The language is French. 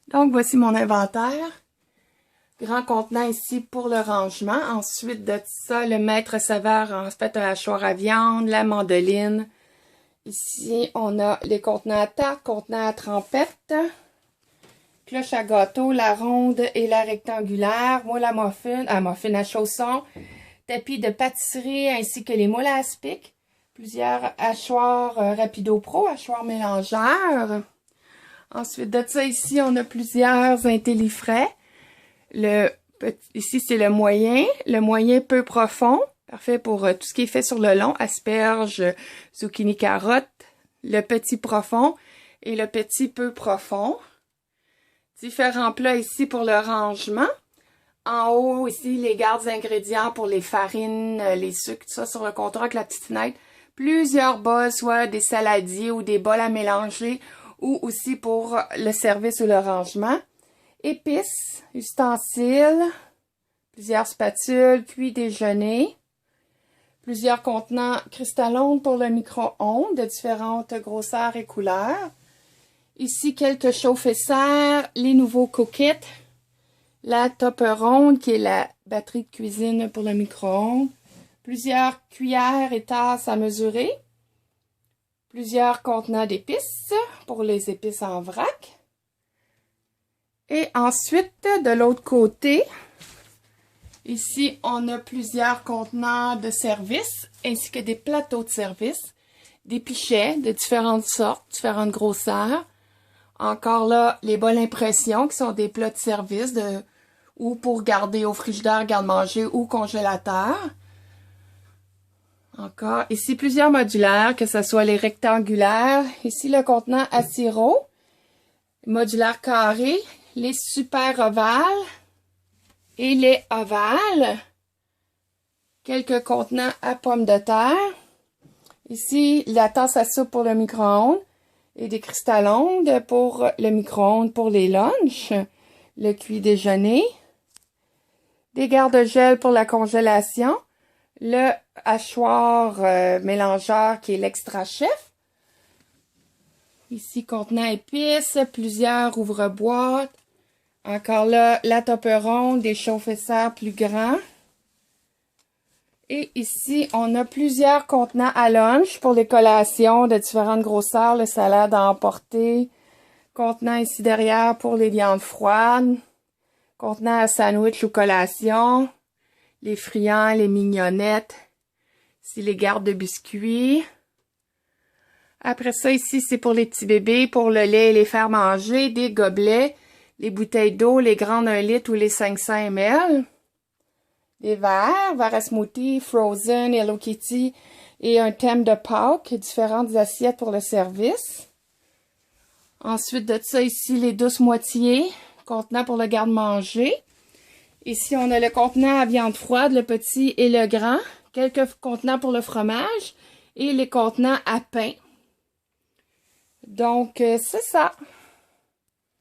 Donc, voici mon inventaire. Grand contenant ici pour le rangement. Ensuite de ça, le maître saveur, en fait, un hachoir à viande, la mandoline. Ici, on a les contenants à tarte, contenants à trempette, cloche à gâteau, la ronde et la rectangulaire, moule à muffin à chaussons, tapis de pâtisserie ainsi que les moules à aspic, plusieurs hachoirs Rapido Pro, hachoirs mélangeurs. Ensuite de ça, ici, on a plusieurs intellifrais. Ici, c'est le moyen peu profond, parfait pour tout ce qui est fait sur le long, asperges, zucchini, carottes, le petit profond et le petit peu profond. Différents plats ici pour le rangement. En haut, ici, les gardes ingrédients pour les farines, les sucres, tout ça sur le comptoir avec la petite fenêtre. Plusieurs bols, soit des saladiers ou des bols à mélanger, ou aussi pour le service ou le rangement. Épices, ustensiles, plusieurs spatules, cuits déjeuner, plusieurs contenants cristallons pour le micro-ondes de différentes grosseurs et couleurs. Ici, quelques chauffe-serre, les nouveaux coquettes, la topper ronde qui est la batterie de cuisine pour le micro-ondes, plusieurs cuillères et tasses à mesurer, plusieurs contenants d'épices pour les épices en vrac. Et ensuite, de l'autre côté, ici, on a plusieurs contenants de service, ainsi que des plateaux de service, des pichets de différentes sortes, différentes grosseurs. Encore là, les bols impression, qui sont des plats de service, ou pour garder au frigidaire, garde-manger ou congélateur. Encore, ici, plusieurs modulaires, que ce soit les rectangulaires. Ici, le contenant à sirop, modulaire carré, les super ovales et les ovales. Quelques contenants à pommes de terre. Ici, la tasse à soupe pour le micro-ondes et des cristallons pour le micro-ondes pour les lunchs. Le cuit déjeuner. Des garde-gel pour la congélation. Le hachoir mélangeur qui est l'extra chef. Ici, contenant épices, plusieurs ouvre-boîtes. Encore là, la topper ronde, des chauffe-serre plus grands. Et ici, on a plusieurs contenants à lunch pour les collations de différentes grosseurs, le salade à emporter. Contenant ici derrière pour les viandes froides. Contenant à sandwich ou collation. Les friands, les mignonnettes. Ici, les gardes de biscuits. Après ça, ici, c'est pour les petits bébés, pour le lait et les faire manger, des gobelets, les bouteilles d'eau, les grandes 1 litre ou les 500 ml. Des verres à smoothie, Frozen, Hello Kitty et un thème de Pâques, différentes assiettes pour le service. Ensuite de ça, ici, les douces moitiés, contenant pour le garde-manger. Ici, on a le contenant à viande froide, le petit et le grand. Quelques contenants pour le fromage et les contenants à pain. Donc, c'est ça.